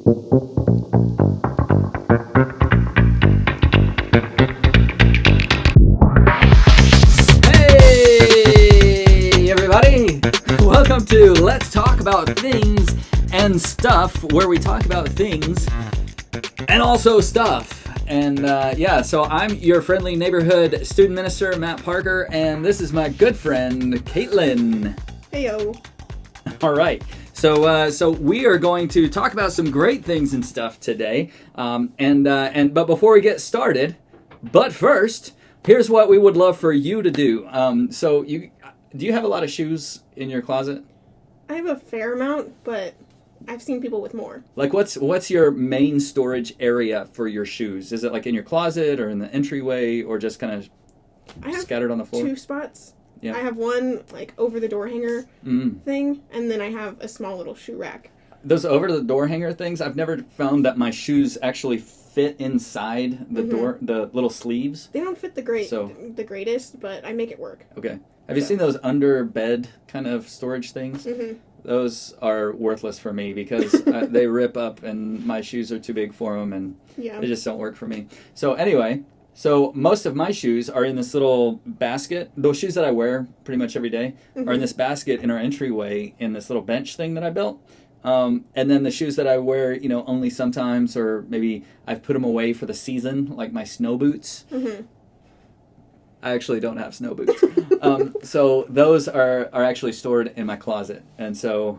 Hey, everybody! Welcome to Let's Talk About Things and Stuff, where we talk about things and also stuff. And so I'm your friendly neighborhood student minister, Matt Parker, and this is my good friend, Caitlin. Heyo. All right. So we are going to talk about some great things and stuff today. But before we get started, but first, here's what we would love for you to do. Do you have a lot of shoes in your closet? I have a fair amount, but I've seen people with more. Like, what's your main storage area for your shoes? Is it like in your closet or in the entryway or just kind of scattered on the floor? 2 spots. Yeah. I have one like over the door hanger thing, and then I have a small little shoe rack. Those over the door hanger things, I've never found that my shoes actually fit inside the door, the little sleeves. They don't fit the greatest, but I make it work. Okay. Have you seen those under bed kind of storage things? Mm-hmm. Those are worthless for me because they rip up and my shoes are too big for them and they just don't work for me. So anyway, most of my shoes are in this little basket. Those shoes that I wear pretty much every day are in this basket in our entryway in this little bench thing that I built. And then the shoes that I wear, only sometimes, or maybe I've put them away for the season, like my snow boots. Mm-hmm. I actually don't have snow boots. So those are actually stored in my closet. And so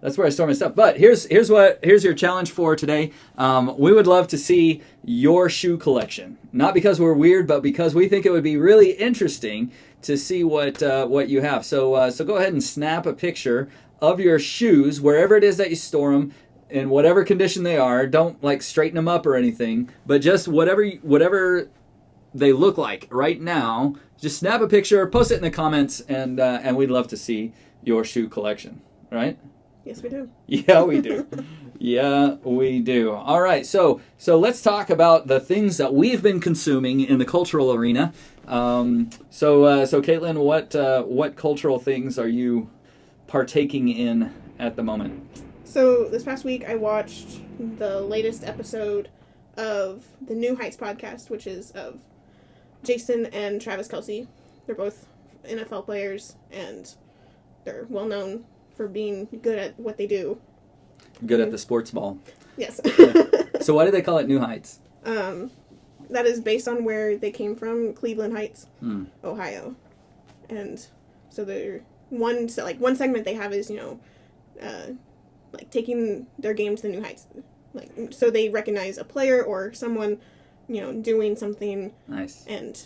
that's where I store my stuff. But here's your challenge for today. We would love to see your shoe collection. Not because we're weird, but because we think it would be really interesting to see what you have. So go ahead and snap a picture of your shoes, wherever it is that you store them, in whatever condition they are. Don't like straighten them up or anything, but just whatever they look like right now. Just snap a picture, post it in the comments, and we'd love to see your shoe collection. Right? Yes, we do. Yeah, we do. Yeah, we do. All right, so let's talk about the things that we've been consuming in the cultural arena. So Caitlin, what cultural things are you partaking in at the moment? So this past week, I watched the latest episode of the New Heights podcast, which is of Jason and Travis Kelce. They're both NFL players, and they're well known for being good at what they do. Good at the sports ball. Yes. So why do they call it New Heights? That is based on where they came from, Cleveland Heights, Ohio. And so they're one segment they have is, taking their game to the new heights. So they recognize a player or someone, doing something nice and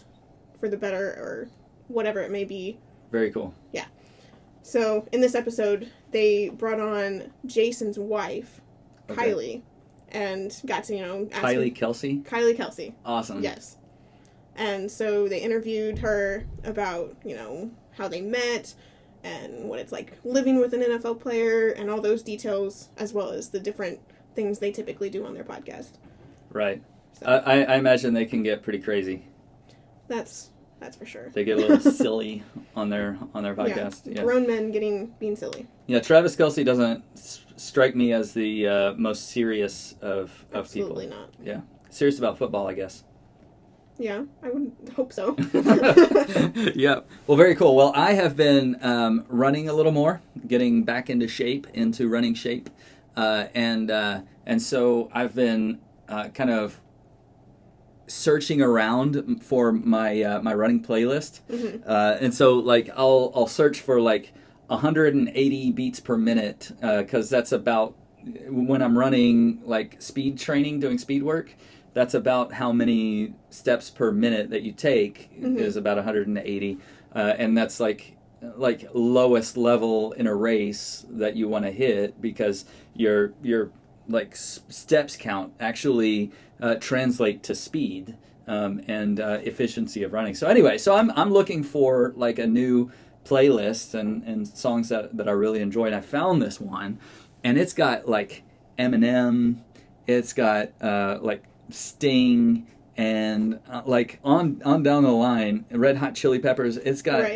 for the better or whatever it may be. Very cool. Yeah. So in this episode, they brought on Jason's wife, Kylie, and got to, ask Kylie Kelce? Kylie Kelce. Awesome. Yes. And so they interviewed her about, how they met and what it's like living with an NFL player and all those details, as well as the different things they typically do on their podcast. Right. So, I imagine they can get pretty crazy. That's for sure. They get a little silly on their podcast. Yeah. Grown men being silly. Yeah, Travis Kelce doesn't strike me as the most serious of people. Absolutely not. Yeah. Serious about football, I guess. Yeah, I would hope so. Yeah. Well, very cool. Well, I have been running a little more, getting back into running shape. And so I've been kind of searching around for my my running playlist. Mm-hmm. And so I'll search for 180 beats per minute because that's about when I'm running speed training, doing speed work. That's about how many steps per minute that you take is about 180, and that's like lowest level in a race that you want to hit because your steps count actually translate to speed and efficiency of running. So anyway, I'm looking for a new playlist and songs that I really enjoy, and I found this one, and it's got Eminem, it's got Sting, and on down the line, Red Hot Chili Peppers. It's got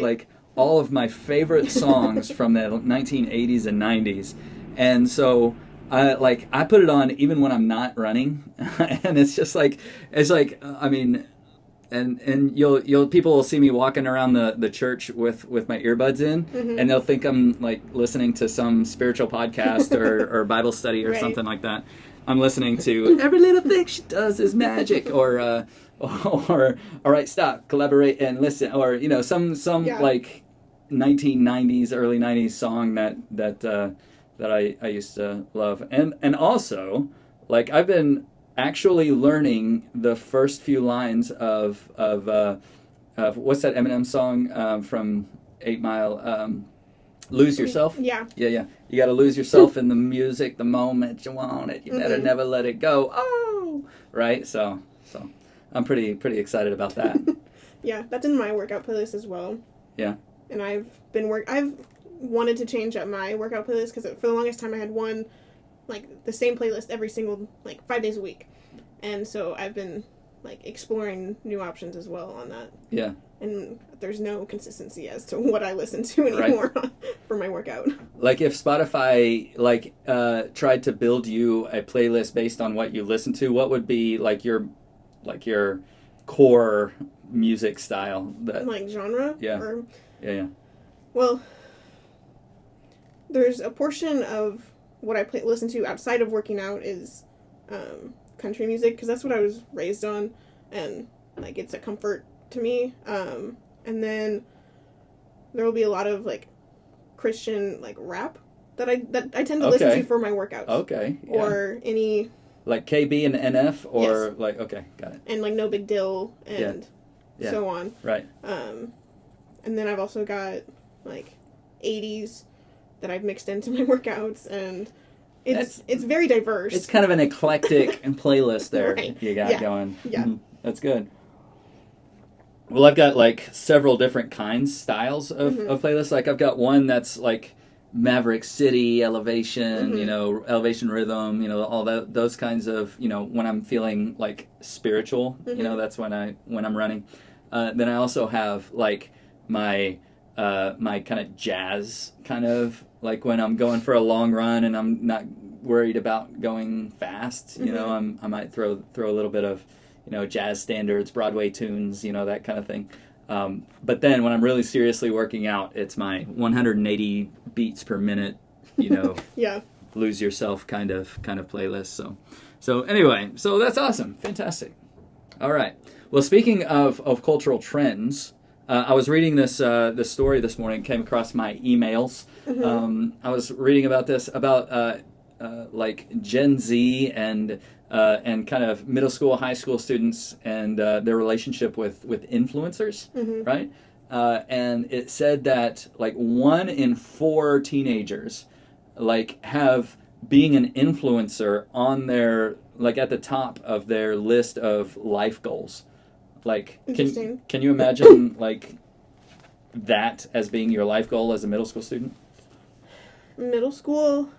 all of my favorite songs from the 1980s and 90s, and so I put it on even when I'm not running, and it's like I mean, and you'll people will see me walking around the church with my earbuds in, and they'll think I'm like listening to some spiritual podcast or Bible study or Right. something like that. I'm listening to Every Little Thing She Does Is Magic, or all right, stop, collaborate and listen, or some Yeah. like 1990s, early 90s song that I used to love, and also like I've been actually learning the first few lines of what's that Eminem song from 8 Mile, Lose Yourself. Yeah. Yeah. You got to lose yourself in the music the moment you want it. You better never let it go. Oh, right. So I'm pretty excited about that. Yeah, that's in my workout playlist as well. Yeah. And I've wanted to change up my workout playlist because for the longest time I had one, like the same playlist every single, like 5 days a week. And so I've been like exploring new options as well on that. Yeah. And there's no consistency as to what I listen to anymore for my workout. Like if Spotify tried to build you a playlist based on what you listen to, what would be like your core music style? Like genre? Yeah. Or, Yeah. well, there's a portion of what I listen to outside of working out is country music, because that's what I was raised on, and like it's a comfort to me. And then there will be a lot of like Christian like rap that I tend to listen to for my workouts. Okay. Yeah. Or any like KB and NF, or Yes. like okay, got it. and like No Big Deal and Yeah. so on. Right. And then I've also got like 80s that I've mixed into my workouts, and it's very diverse. It's kind of an eclectic playlist there Right. you got Yeah. going. Yeah. Mhm. That's good. Well, I've got like several different styles of playlists. Like I've got one that's like Maverick City, Elevation, Elevation Rhythm, all those kinds of, when I'm feeling like spiritual, that's when I'm running. Then I also have like my kind of jazz kind of like when I'm going for a long run and I'm not worried about going fast, I might throw a little bit of, jazz standards, Broadway tunes, that kind of thing. But then when I'm really seriously working out, it's my 180 beats per minute, yeah. lose yourself kind of playlist. So anyway, so that's awesome. Fantastic. All right. Well, speaking of cultural trends, I was reading this story this morning, came across my emails. I was reading about this, about like Gen Z and kind of middle school, high school students and their relationship with influencers, right? And it said that like 1 in 4 teenagers like have being an influencer on their like at the top of their list of life goals. Like, can you imagine like that as being your life goal as a middle school student? Middle school.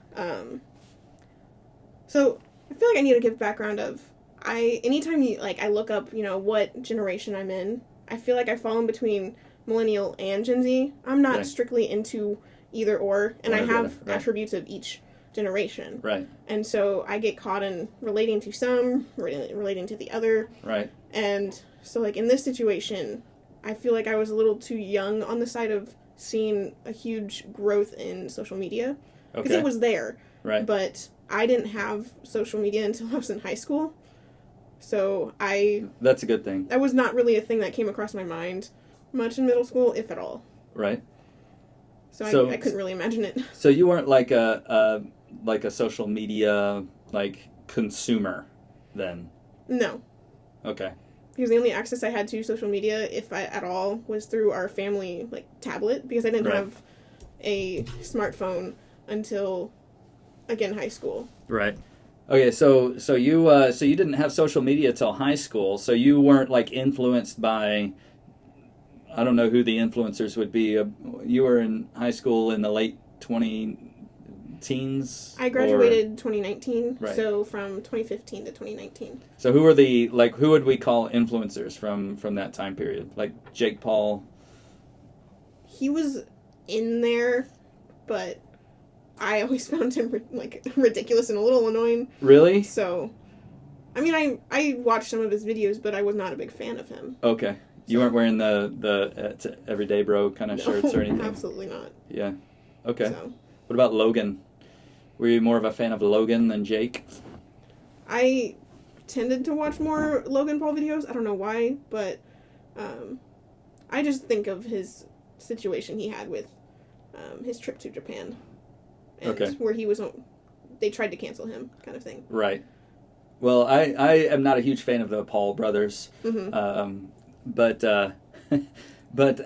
So I feel like I need to give background of anytime I look up what generation I'm in, I feel like I fall in between millennial and Gen Z. I'm not strictly into either or, and I have attributes of each generation. Right. And so I get caught in relating to some, relating to the other. Right. And so like in this situation, I feel like I was a little too young on the side of seeing a huge growth in social media. Because it was there. Right. But I didn't have social media until I was in high school. So That's a good thing. that was not really a thing that came across my mind much in middle school, if at all. Right. So I couldn't really imagine it. So you weren't like a social media like consumer then? No. Okay. Because the only access I had to social media, if I at all, was through our family tablet, because I didn't have a smartphone until again high school. Right. Okay, so you didn't have social media till high school, so you weren't like influenced by, I don't know who the influencers would be. You were in high school in the late 2010s? I graduated 2019, Right. so from 2015 to 2019. So who would we call influencers from that time period? Like Jake Paul? He was in there, but I always found him ridiculous and a little annoying. Really? So, I mean, I watched some of his videos, but I was not a big fan of him. Okay. You weren't wearing the everyday bro kind of shirts or anything? Absolutely not. Yeah. Okay. So, what about Logan? Were you more of a fan of Logan than Jake? I tended to watch more Logan Paul videos. I don't know why, but I just think of his situation he had with his trip to Japan. And Okay. where he was, they tried to cancel him, kind of thing. Right. Well, I am not a huge fan of the Paul brothers, but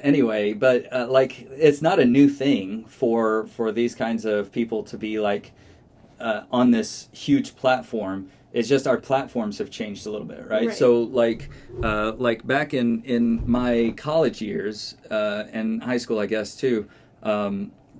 anyway, like it's not a new thing for these kinds of people to be like on this huge platform. It's just our platforms have changed a little bit, right? So like back in my college years and high school, I guess too.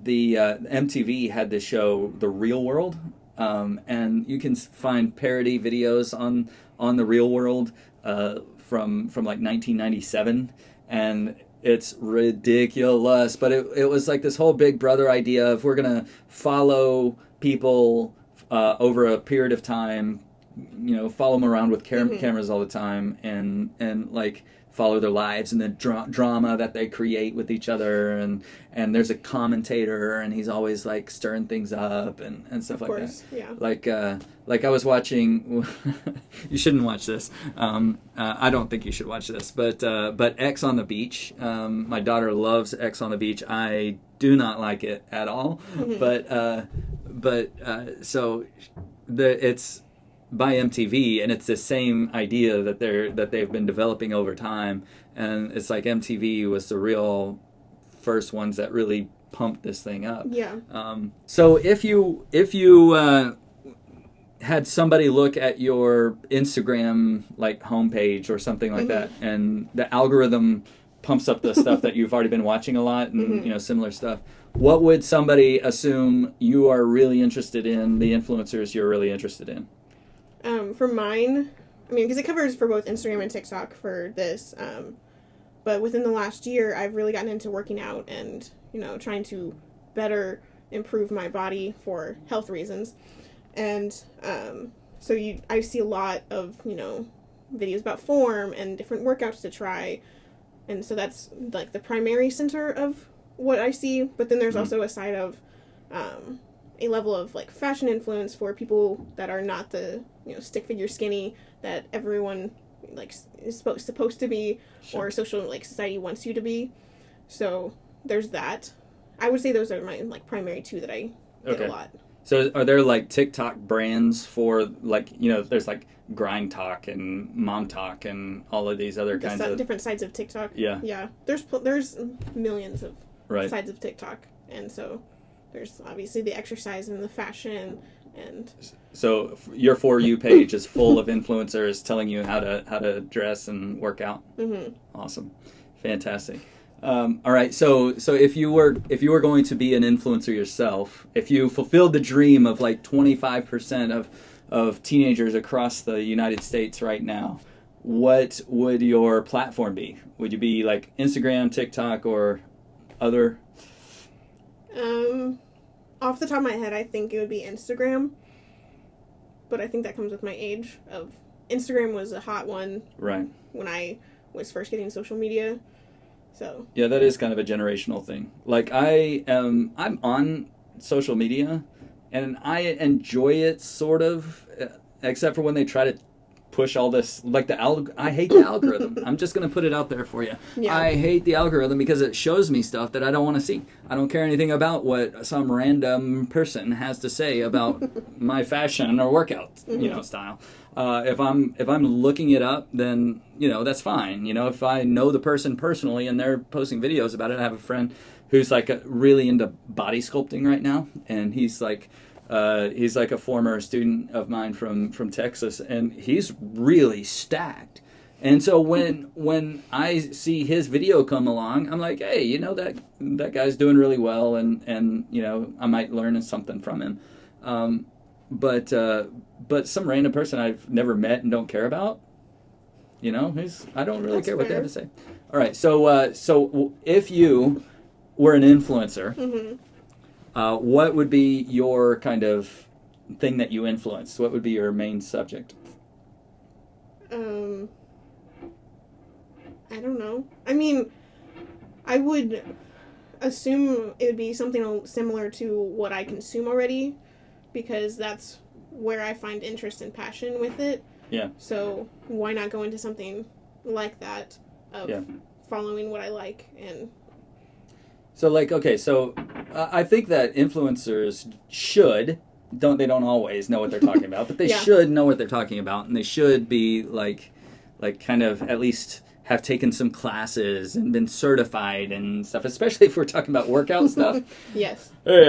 The MTV had this show, The Real World, and you can find parody videos on The Real World from like 1997, and it's ridiculous. But it was like this whole Big Brother idea of we're gonna follow people over a period of time, follow them around with cameras all the time, and like follow their lives and the drama that they create with each other, and there's a commentator and he's always like stirring things up and stuff like that. Yeah. Like I was watching. You shouldn't watch this. I don't think you should watch this. But X on the Beach. My daughter loves X on the Beach. I do not like it at all. So it's by MTV, and it's the same idea that they've been developing over time, and it's like MTV was the real first ones that really pumped this thing up. Yeah. So if you had somebody look at your Instagram like homepage or something like that, and the algorithm pumps up the stuff that you've already been watching a lot, and similar stuff, what would somebody assume you are really interested in, the influencers you're really interested in? For mine, I mean, because it covers for both Instagram and TikTok for this, but within the last year, I've really gotten into working out and, trying to better improve my body for health reasons. And so I see a lot of, videos about form and different workouts to try. And so that's like the primary center of what I see. But then there's also a side of a level of like fashion influence for people that are not the stick figure skinny that everyone like is supposed to be, or social like society wants you to be. So there's that. I would say those are my like primary two that I get a lot. So are there like TikTok brands for like there's like Grind Talk and Mom Talk and all of these other kinds of different sides of TikTok? Yeah. There's millions of sides of TikTok, and so there's obviously the exercise and the fashion, and so your For You page is full of influencers telling you how to dress and work out. Awesome, fantastic. All right, so if you were going to be an influencer yourself, if you fulfilled the dream of like 25% of teenagers across the United States right now, what would your platform be? Would you be like Instagram, TikTok, or other? Off the top of my head, I think it would be Instagram. But I think that comes with my age. Instagram was a hot one when I was first getting social media. So yeah, that is kind of a generational thing. Like I'm on social media, and I enjoy it sort of, except for when they try to push all this, like I hate the algorithm. I'm just going to put it out there for you. Yeah. I hate the algorithm because it shows me stuff that I don't want to see. I don't care anything about what some random person has to say about my fashion or workout, style. If I'm looking it up, then that's fine. If I know the person personally and they're posting videos about it. I have a friend who's like really into body sculpting right now, and he's like a former student of mine from Texas, and he's really stacked. And so when I see his video come along, I'm like, hey, that guy's doing really well, and I might learn something from him. But some random person I've never met and don't care about, I don't really care what they have to say. All right, so if you were an influencer, what would be your kind of thing that you influence? What would be your main subject? I don't know. I mean, I would assume it would be something similar to what I consume already, because that's where I find interest and passion with it. Yeah. So why not go into something like that of following what I like? And so like, okay, so I think that influencers they don't always know what they're talking about, but they should know what they're talking about, and they should be like kind of at least have taken some classes and been certified and stuff, especially if we're talking about workout stuff. Yes. Hey,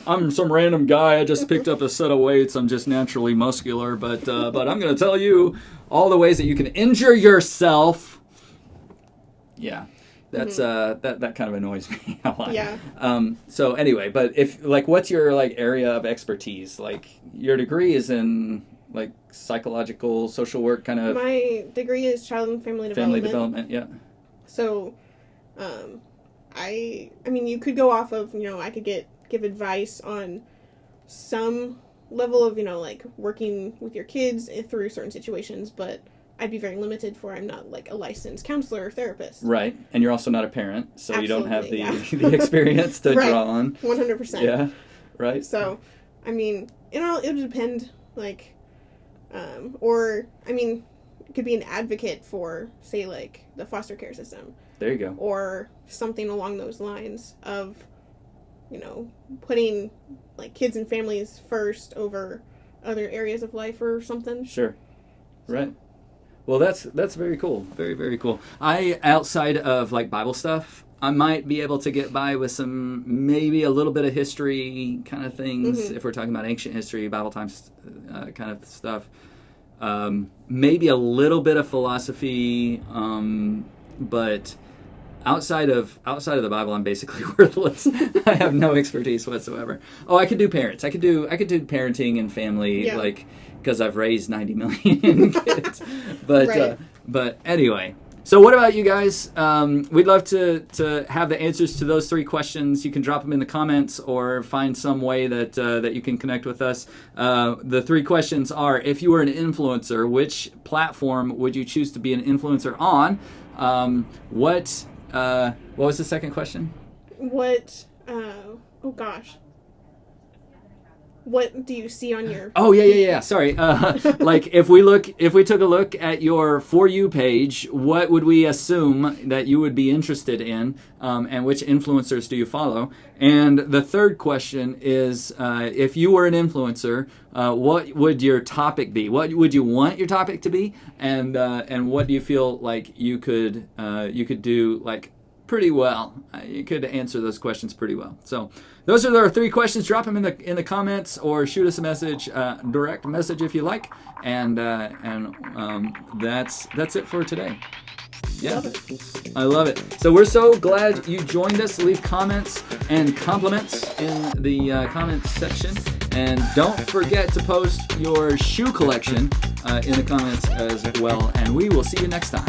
I'm some random guy. I just picked up a set of weights. I'm just naturally muscular, but I'm going to tell you all the ways that you can injure yourself. Yeah. That's that kind of annoys me a lot. Yeah. So anyway, but if like, what's your like area of expertise? Like your degree is in like psychological social work kind of. My degree is child and family development. Family development, yeah. So, I mean, you could go off of, I could give advice on some level of, like working with your kids through certain situations, but I'd be very limited for I'm not like a licensed counselor or therapist. Right. And you're also not a parent, so Absolutely, you don't have the experience to draw on. 100%. Yeah. Right. So, I mean, it would depend, like, or, I mean, it could be an advocate for, say, like, the foster care system. There you go. Or something along those lines of, putting, like, kids and families first over other areas of life or something. Sure. Right. Well, that's very cool. Very, very cool. Outside of, like, Bible stuff, I might be able to get by with maybe a little bit of history kind of things, if we're talking about ancient history, Bible times kind of stuff. Maybe a little bit of philosophy, but outside of the Bible, I'm basically worthless. I have no expertise whatsoever. Oh, I could do parents. I could do parenting and family, like, because I've raised 90 million kids. But right. But anyway. So what about you guys? We'd love to have the answers to those 3 questions. You can drop them in the comments or find some way that you can connect with us. The 3 questions are, if you were an influencer, which platform would you choose to be an influencer on? What was the second question? Oh gosh. What do you see on your... Oh, yeah. Sorry. Like, if we took a look at your For You page, what would we assume that you would be interested in, and which influencers do you follow? And the third question is, if you were an influencer, what would your topic be? What would you want your topic to be? And what do you feel like you could do, like, pretty well? You could answer those questions pretty well. So those are our 3 questions. Drop them in the comments or shoot us a message, direct message if you like. And that's it for today. Yeah, I love it. So we're so glad you joined us. Leave comments and compliments in the comments section. And don't forget to post your shoe collection in the comments as well. And we will see you next time.